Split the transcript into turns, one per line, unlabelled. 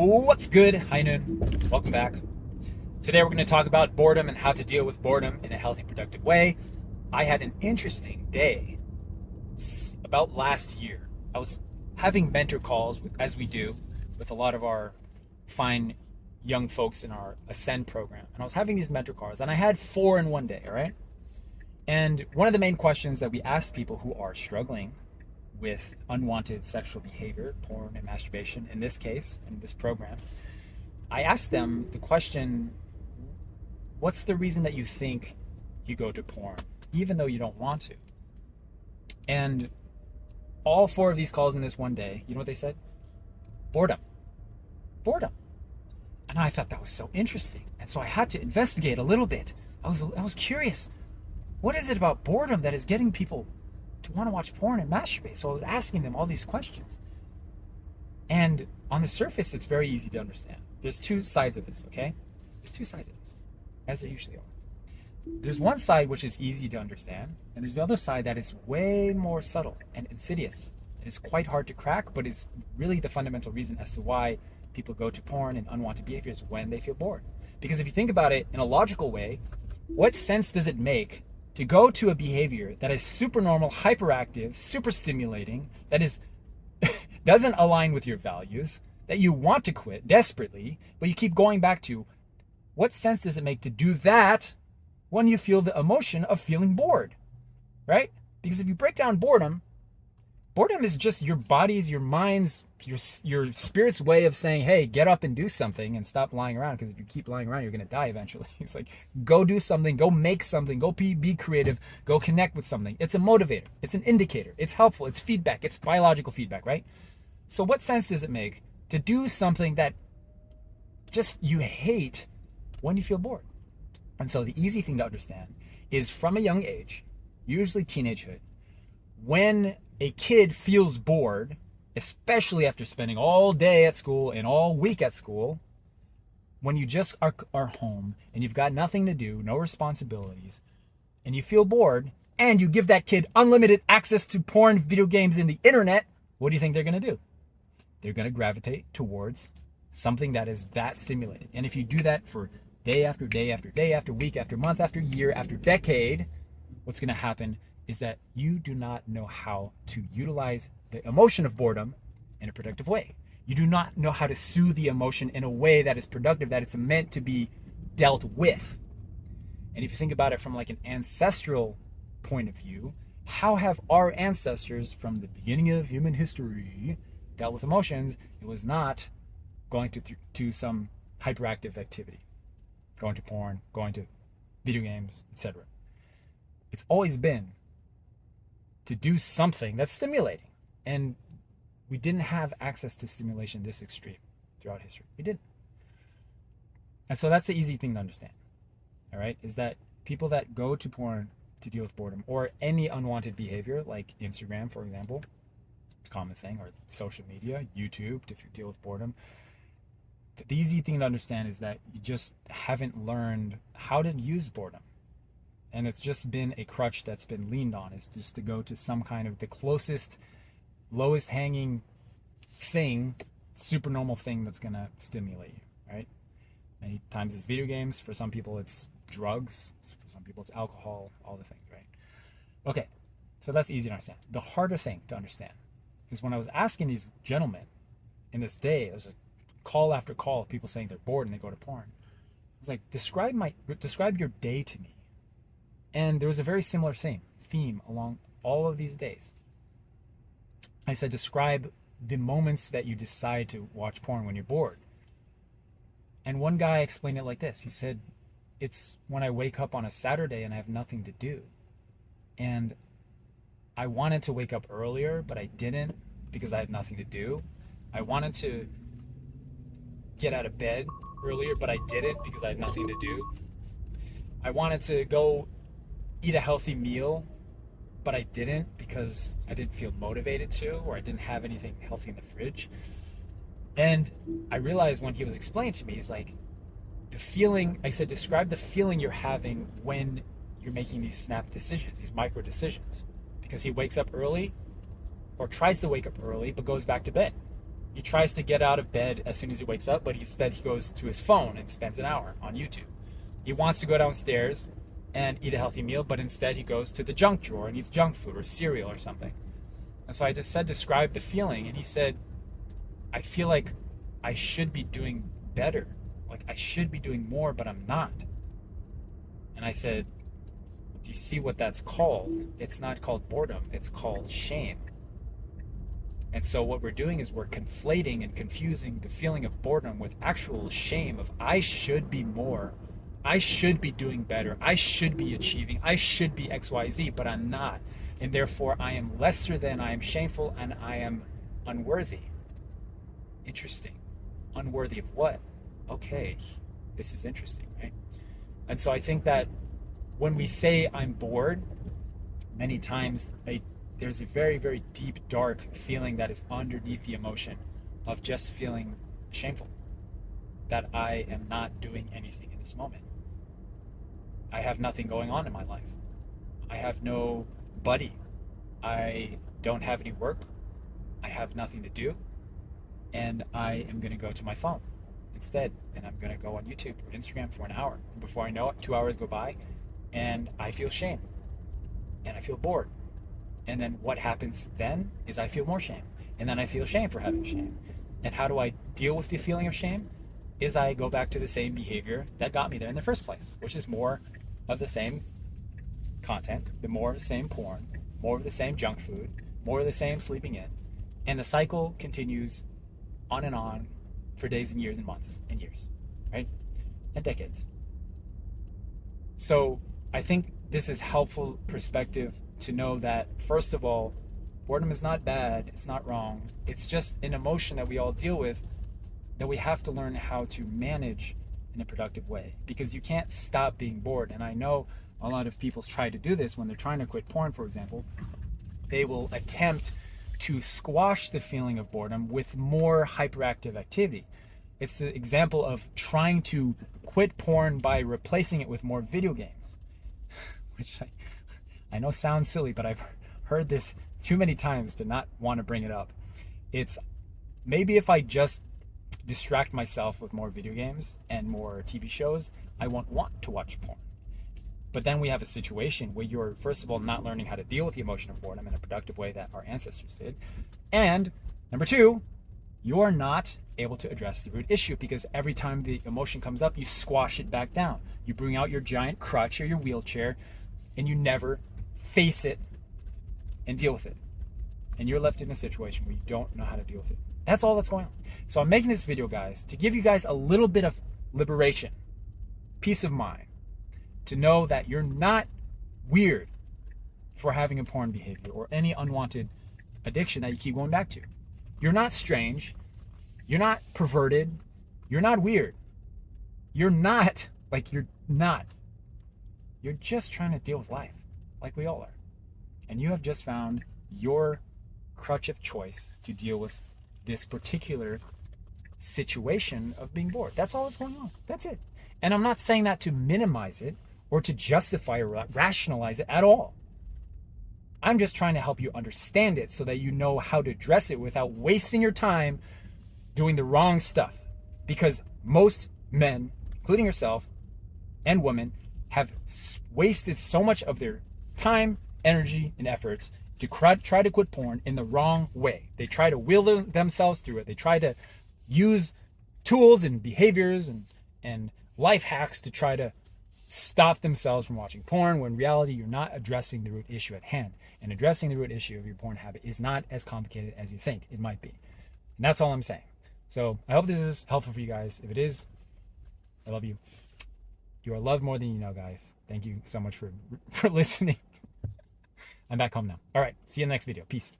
What's good? High noon. Welcome back. Today we're going to talk about boredom and how to deal with boredom in a healthy, productive way. I had an interesting day about last year. I was having mentor calls, as we do, with a lot of our fine young folks in our Ascend program. And I was having these mentor calls, and I had 4 in one day, all right? And one of the main questions that we ask people who are struggling with unwanted sexual behavior, porn and masturbation, in this case, in this program, I asked them the question, what's the reason that you think you go to porn, even though you don't want to? And all 4 of these calls in this one day, you know what they said? Boredom. Boredom. And I thought that was so interesting. And so I had to investigate a little bit. I was curious. What is it about boredom that is getting people to want to watch porn and masturbate? So I was asking them all these questions. And on the surface, it's very easy to understand. There's 2 sides of this, okay? There's 2 sides of this, as there usually are. There's one side which is easy to understand, and there's the other side that is way more subtle and insidious. And it's quite hard to crack, but is really the fundamental reason as to why people go to porn and unwanted behaviors when they feel bored. Because if you think about it in a logical way, what sense does it make to go to a behavior that is super normal, hyperactive, super stimulating, that is doesn't align with your values, that you want to quit desperately, but you keep going back to? What sense does it make to do that when you feel the emotion of feeling bored, right? Because if you break down boredom is just your body's, your mind's, your spirit's way of saying, hey, get up and do something and stop lying around, because if you keep lying around, you're going to die eventually. It's like, go do something, go make something, go be creative, go connect with something. It's a motivator. It's an indicator. It's helpful. It's feedback. It's biological feedback, right? So what sense does it make to do something that just you hate when you feel bored? And so the easy thing to understand is, from a young age, usually teenagehood, when a kid feels bored, especially after spending all day at school and all week at school, when you just are home and you've got nothing to do, no responsibilities, and you feel bored, and you give that kid unlimited access to porn, video games, and the internet, what do you think they're going to do? They're going to gravitate towards something that is that stimulating. And if you do that for day after day after day after week after month after year after decade, what's going to happen is that you do not know how to utilize the emotion of boredom in a productive way. You do not know how to soothe the emotion in a way that is productive, that it's meant to be dealt with. And if you think about it from like an ancestral point of view, how have our ancestors from the beginning of human history dealt with emotions? It was not going to some hyperactive activity, going to porn, going to video games, etc. It's always been to do something that's stimulating. And we didn't have access to stimulation this extreme throughout history. We didn't. And so that's the easy thing to understand, all right, is that people that go to porn to deal with boredom, or any unwanted behavior like Instagram, for example, a common thing, or social media, YouTube, to deal with boredom, the easy thing to understand is that you just haven't learned how to use boredom. And it's just been a crutch that's been leaned on, is just to go to some kind of the closest, lowest hanging thing, super normal thing that's going to stimulate you, right? Many times it's video games. For some people it's drugs. For some people it's alcohol, all the things, right? Okay, so that's easy to understand. The harder thing to understand is when I was asking these gentlemen in this day, there's a call after call of people saying they're bored and they go to porn. It's like, describe your day to me. And there was a very similar theme along all of these days. I said, describe the moments that you decide to watch porn when you're bored. And one guy explained it like this. He said, it's when I wake up on a Saturday and I have nothing to do. And I wanted to wake up earlier, but I didn't because I had nothing to do. I wanted to get out of bed earlier, but I didn't because I had nothing to do. I wanted to go eat a healthy meal, but I didn't because I didn't feel motivated to, or I didn't have anything healthy in the fridge. And I realized when he was explaining to me, he's like, the feeling, I said, describe the feeling you're having when you're making these snap decisions, these micro decisions. Because he wakes up early, or tries to wake up early, but goes back to bed. He tries to get out of bed as soon as he wakes up, but instead he goes to his phone and spends an hour on YouTube. He wants to go downstairs and eat a healthy meal, but instead he goes to the junk drawer and eats junk food or cereal or something. And so I just said, describe the feeling. And he said, I feel like I should be doing better. Like I should be doing more, but I'm not. And I said, do you see what that's called? It's not called boredom. It's called shame. And so what we're doing is we're conflating and confusing the feeling of boredom with actual shame of I should be more. I should be doing better. I should be achieving. I should be XYZ, but I'm not. And therefore I am lesser than, I am shameful, and I am unworthy. Interesting. Unworthy of what? Okay, this is interesting, right? And so I think that when we say I'm bored, many times there's a very, very deep, dark feeling that is underneath the emotion of just feeling shameful, that I am not doing anything in this moment. I have nothing going on in my life. I have no buddy. I don't have any work. I have nothing to do. And I am going to go to my phone instead. And I'm going to go on YouTube or Instagram for an hour. And before I know it, 2 hours go by and I feel shame and I feel bored. And then what happens then is I feel more shame. And then I feel shame for having shame. And how do I deal with the feeling of shame? Is I go back to the same behavior that got me there in the first place, which is more of the same content, more of the same porn, more of the same junk food, more of the same sleeping in. And the cycle continues on for days and years and months and years, right? And decades. So I think this is helpful perspective to know that, first of all, boredom is not bad, it's not wrong. It's just an emotion that we all deal with that we have to learn how to manage in a productive way, because you can't stop being bored. And I know a lot of people try to do this when they're trying to quit porn, for example. They will attempt to squash the feeling of boredom with more hyperactive activity. It's the example of trying to quit porn by replacing it with more video games, which I know sounds silly, but I've heard this too many times to not want to bring it up. It's maybe if I just distract myself with more video games and more TV shows, I won't want to watch porn. But then we have a situation where you're, first of all, not learning how to deal with the emotion of boredom in a productive way that our ancestors did. And number two, you're not able to address the root issue, because every time the emotion comes up, you squash it back down. You bring out your giant crutch or your wheelchair and you never face it and deal with it. And you're left in a situation where you don't know how to deal with it. That's all that's going on. So I'm making this video, guys, to give you guys a little bit of liberation, peace of mind, to know that you're not weird for having a porn behavior or any unwanted addiction that you keep going back to. You're not strange. You're not perverted. You're not weird. You're not. You're just trying to deal with life like we all are. And you have just found your crutch of choice to deal with this particular situation of being bored. That's all that's going on. That's it. And I'm not saying that to minimize it or to justify or rationalize it at all. I'm just trying to help you understand it so that you know how to address it without wasting your time doing the wrong stuff. Because most men, including yourself and women, have wasted so much of their time, energy, and efforts to try to quit porn in the wrong way. They try to will themselves through it. They try to use tools and behaviors and life hacks to try to stop themselves from watching porn, when in reality you're not addressing the root issue at hand. And addressing the root issue of your porn habit is not as complicated as you think it might be. And that's all I'm saying. So I hope this is helpful for you guys. If it is, I love you. You are loved more than you know, guys. Thank you so much for listening. I'm back home now. All right. See you in the next video. Peace.